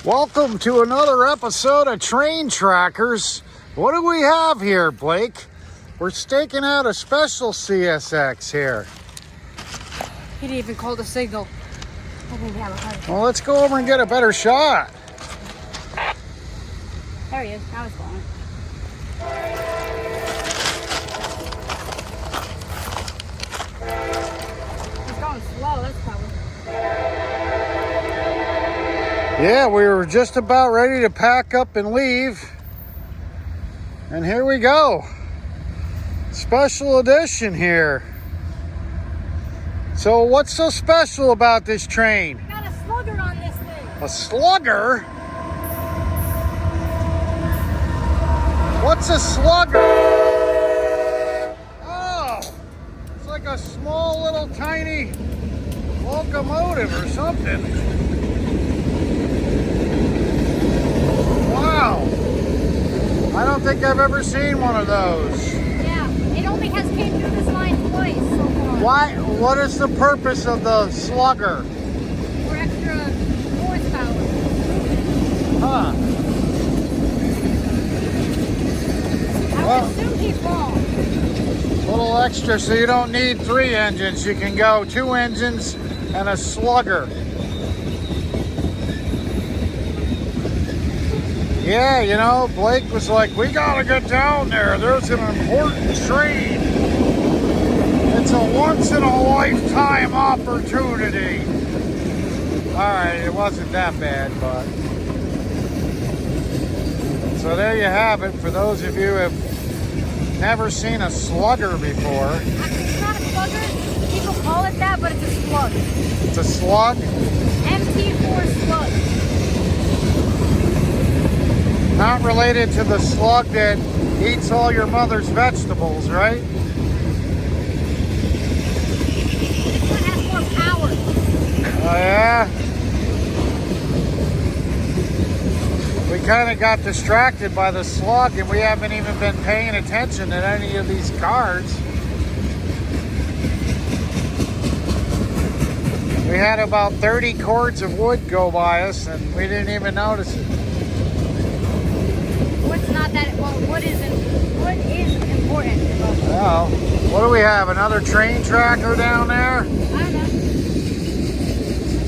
Welcome to another episode of Train Trackers. What do we have here, Blake? We're staking out a special CSX here. He didn't even call the signal. I think he had a heart attack. Well, let's go over and get a better shot. There he is. Now he's going. He's going slow. That's probably. Yeah, we were just about ready to pack up and leave. And here we go. Special edition here. So what's so special about this train? I got a slugger on this thing. A slugger? What's a slugger? Oh, it's like a small little tiny locomotive or something. Wow, I don't think I've ever seen one of those. Yeah, it only has came through this line twice so far. Why? What is the purpose of the slugger? For extra horsepower. Huh. I would assume he's wrong. A little extra so you don't need 3 engines. You can go 2 engines and a slugger. Yeah, you know, Blake was like, we gotta get down there. There's an important train. It's a once-in-a-lifetime opportunity. All right, it wasn't that bad, but... So there you have it. For those of you who have never seen a slugger before. Actually, it's not a slugger. People call it that, but it's a slug. It's a slug? MT4 slug. Not related to the slug that eats all your mother's vegetables, right? This one has more power. Oh, yeah? We kind of got distracted by the slug and we haven't even been paying attention to any of these cars. We had about 30 cords of wood go by us and we didn't even notice it. What's not that, well, what is important? Well, what do we have? Another train tracker down there? I don't know.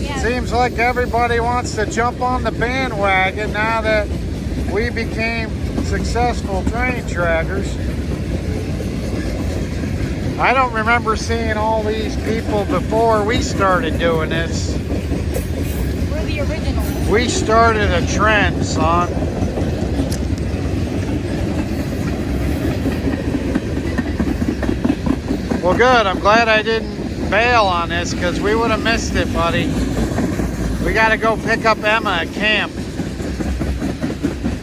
Yeah. Seems like everybody wants to jump on the bandwagon now that we became successful train trackers. I don't remember seeing all these people before we started doing this. We're the originals. We started a trend, son. Well, good. I'm glad I didn't bail on this because we would have missed it, buddy. We got to go pick up Emma at camp.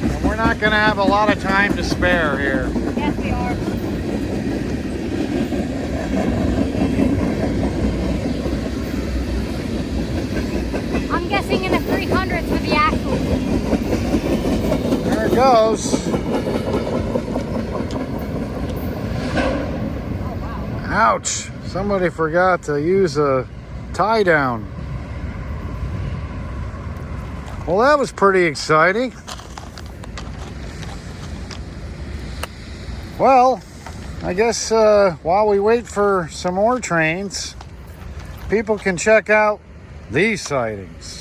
And we're not going to have a lot of time to spare here. Yes, we are. I'm guessing in the 300s with the axle. There it goes. Ouch, somebody forgot to use a tie down. Well, that was pretty exciting. Well, I guess while we wait for some more trains, people can check out these sightings.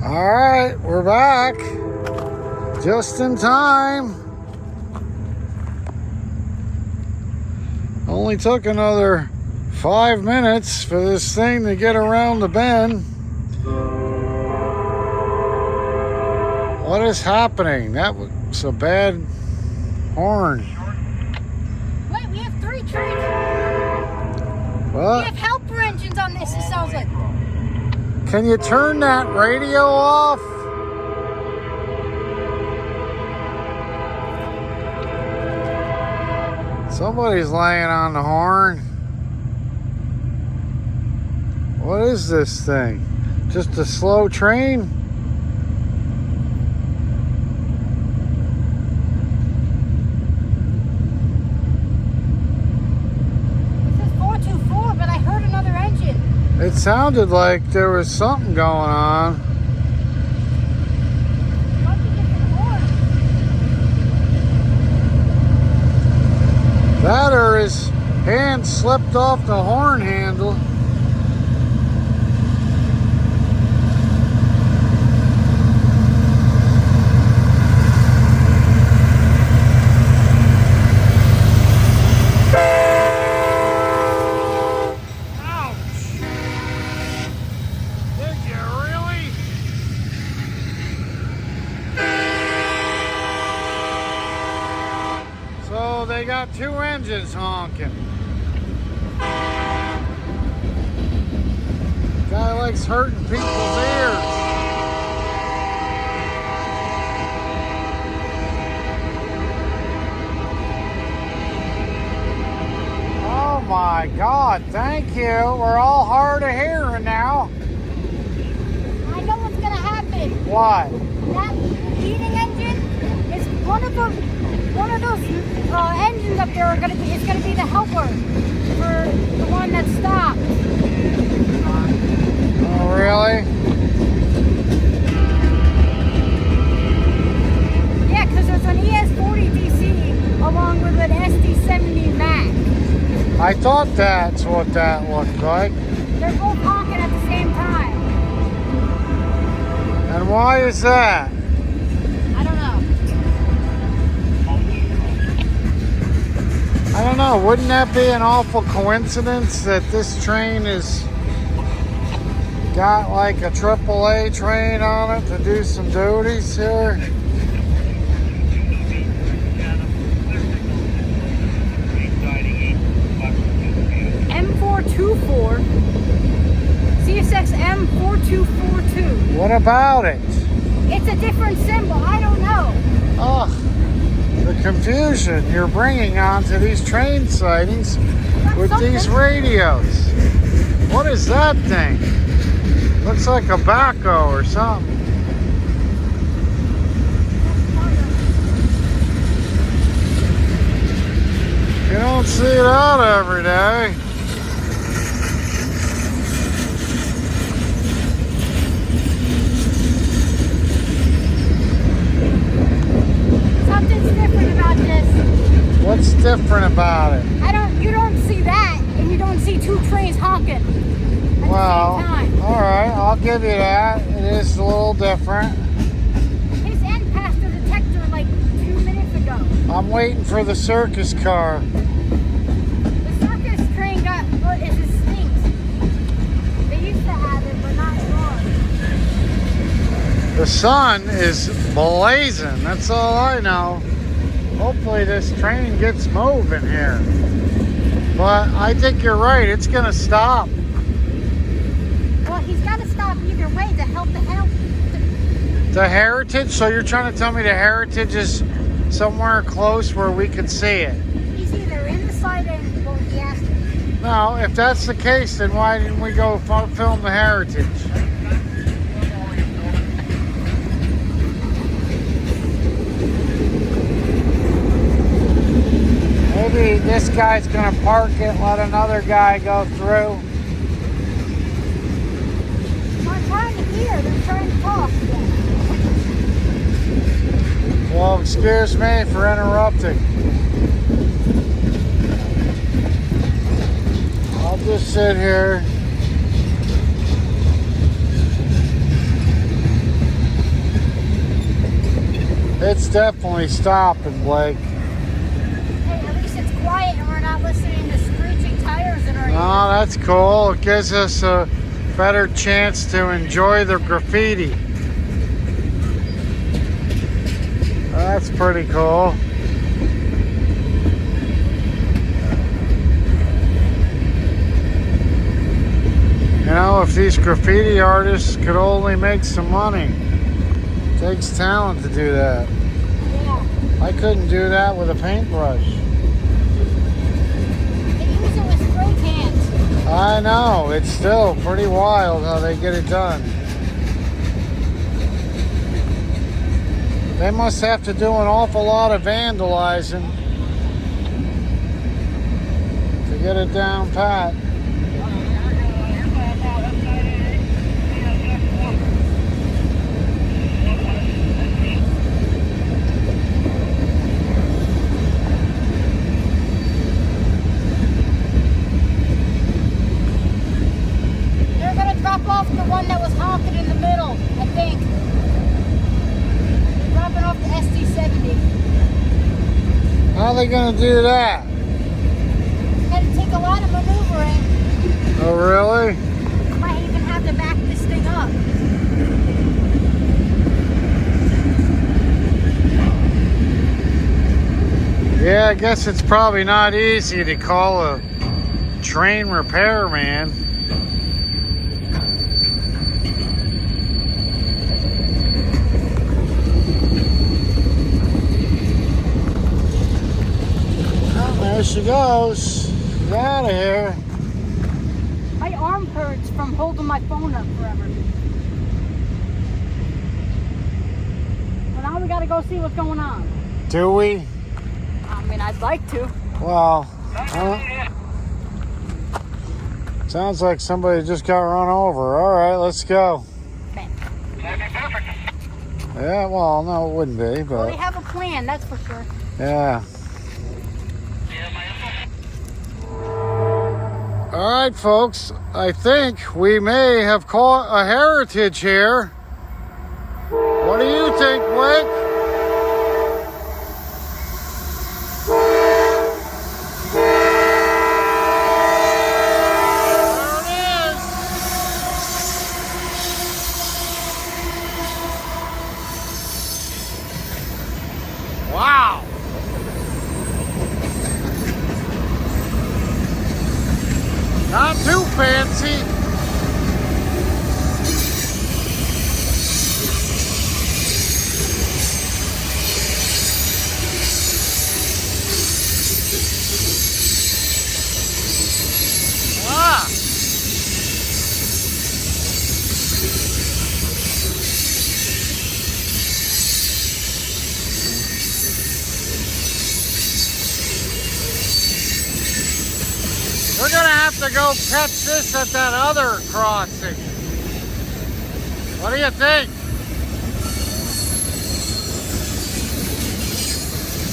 All right, we're back. Just in time. Only took another 5 minutes for this thing to get around the bend. What is happening? That was a bad horn. Wait, we have 3 trains. What? We have helper engines on this, it sounds like. Can you turn that radio off? Somebody's laying on the horn. What is this thing? Just a slow train? It sounded like there was something going on. That or his hand slipped off the horn handle. So they got 2 engines honking. Guy likes hurting people's ears. Oh my God, thank you. We're all hard of hearing now. I know what's gonna happen. What? That heating engine is one of those engines up there are gonna be. It's gonna be the helper for the one that stopped. Oh really? Yeah, because there's an ES40 DC along with an SD70 Mac. I thought that's what that looked like. They're both honking at the same time. And why is that? I don't know. I don't know. Wouldn't that be an awful coincidence that this train is got like a AAA train on it to do some duties here? M424. CSX M4242. What about it? It's a different symbol. I don't know. Ugh, the confusion you're bringing onto these train sightings with these radios. What is that thing? Looks like a backhoe or something. You don't see it out every day. Something's different about this. What's different about it? You don't see that, and you don't see 2 trains honking at the same time. All right, I'll give you that. It is a little different. His end passed the detector like 2 minutes ago. I'm waiting for the circus car. The circus train got what is it stinks. They used to have it, but not anymore. The sun is blazing. That's all I know. Hopefully this train gets moving here. But I think you're right. It's going to stop. Well, he's got to stop either way to help the help. The Heritage? So you're trying to tell me the Heritage is somewhere close where we can see it? He's either in the side end or he has to. No, if that's the case, then why didn't we go film the Heritage? Maybe this guy's gonna park it, let another guy go through. I'm trying to hear. They're trying to talk. Well, excuse me for interrupting. I'll just sit here. it's definitely stopping, Blake. Hey, at least it's quiet and we're not listening to screeching tires in our ears. Oh, that's cool. It gives us a better chance to enjoy the graffiti. That's pretty cool. You know, if these graffiti artists could only make some money. It takes talent to do that. Yeah. I couldn't do that with a paintbrush. They use it with spray cans. I know, it's still pretty wild how they get it done. They must have to do an awful lot of vandalizing to get it down pat. They're gonna drop off the one that was honking in the middle, I think. They're dropping off the SD70. How are they gonna do that? It's gonna take a lot of maneuvering. Oh, really? Might even have to back this thing up. Yeah, I guess it's probably not easy to call a train repairman. Oh, there she goes. Get out of here. My arm hurts from holding my phone up forever. Well, now we gotta go see what's going on. Do we? I mean, I'd like to. Well, sounds like somebody just got run over. All right, let's go. Okay. Yeah, well, no, it wouldn't be, Well, they but have a plan, that's for sure. yeah. All right, folks, I think we may have caught a heritage here. What do you think, Blake? There it is. Wow. Not too fancy. Ah. We're gonna have to go catch this at that other crossing. What do you think?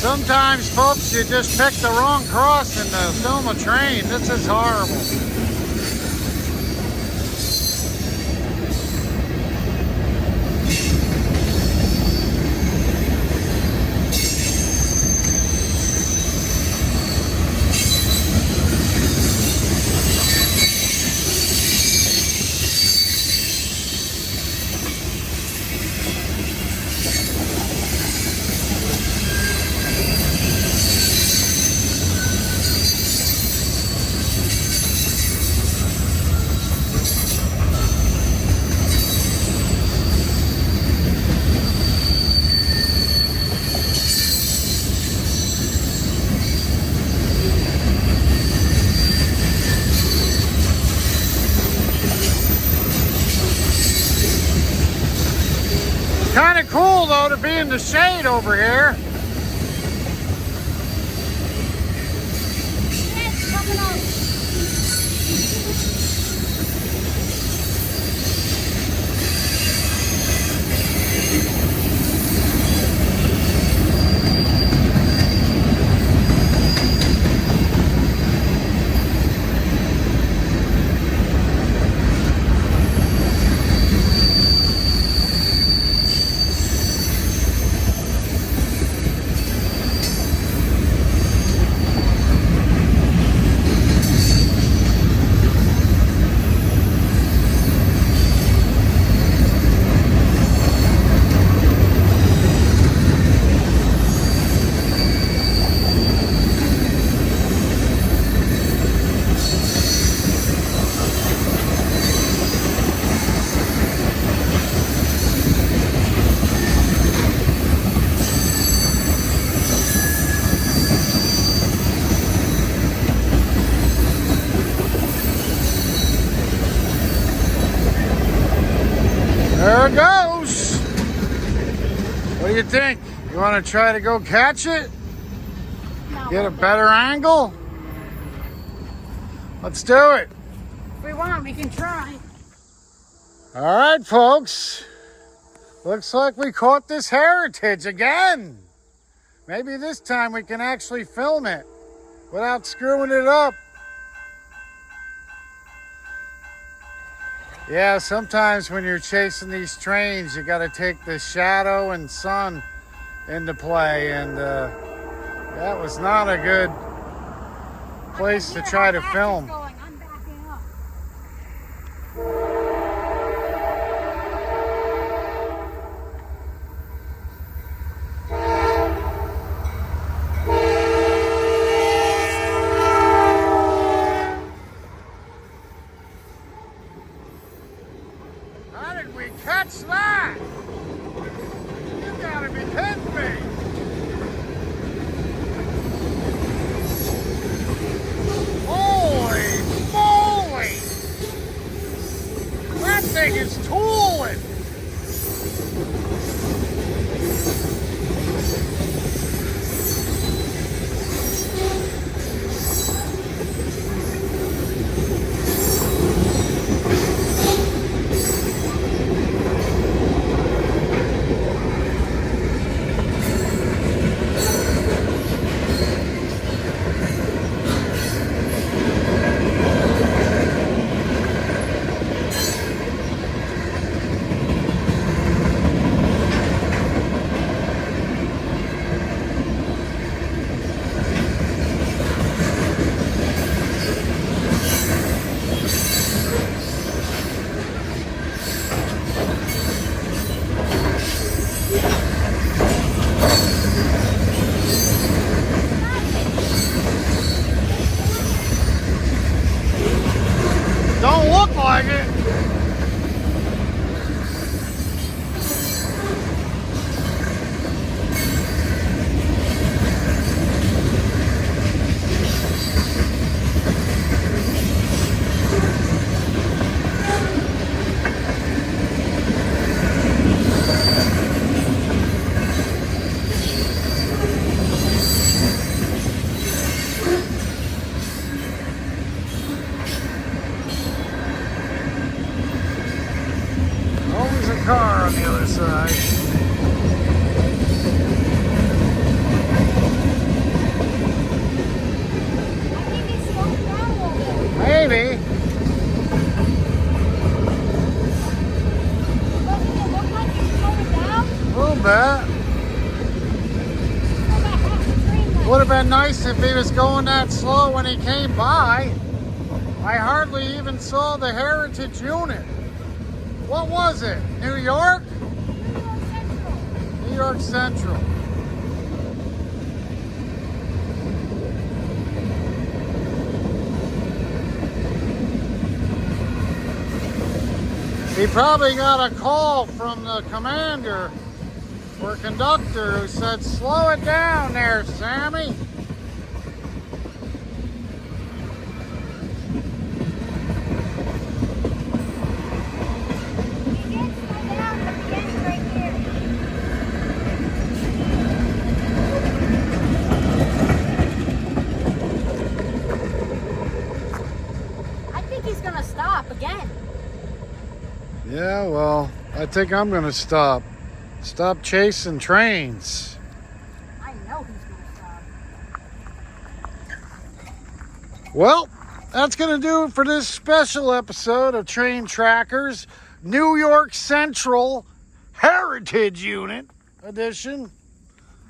Sometimes, folks, you just pick the wrong crossing to film a train. This is horrible. Kind of cool, though, to be in the shade over here. It's coming up. There it goes. What do you think? You want to try to go catch it? No, Get a better angle? Let's do it. if we want, we can try. All right, folks. Looks like we caught this Heritage again. Maybe this time we can actually film it without screwing it up. Yeah, sometimes when you're chasing these trains, you got to take the shadow and sun into play, and that was not a good place to try to film. I'm backing up. How did we catch that? You gotta be kidding me. Holy moly! That thing is tooling. Don't look like it. Always a car on the other side. I think it's slowing down a little bit. Maybe. Doesn't it look like it's slowing down? A little bit. About half the train left. Would have been nice if he was going that slow when he came by. I hardly even saw the Heritage unit. What was it? New York? New York Central. He probably got a call from the commander or conductor who said, "Slow it down there, Sammy." He did slow down at the end right here. I think he's gonna stop again. Yeah, well, I think I'm gonna stop. Stop chasing trains. I know he's gonna stop. Well, that's gonna do it for this special episode of Train Trackers New York Central Heritage Unit Edition.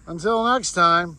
Until next time.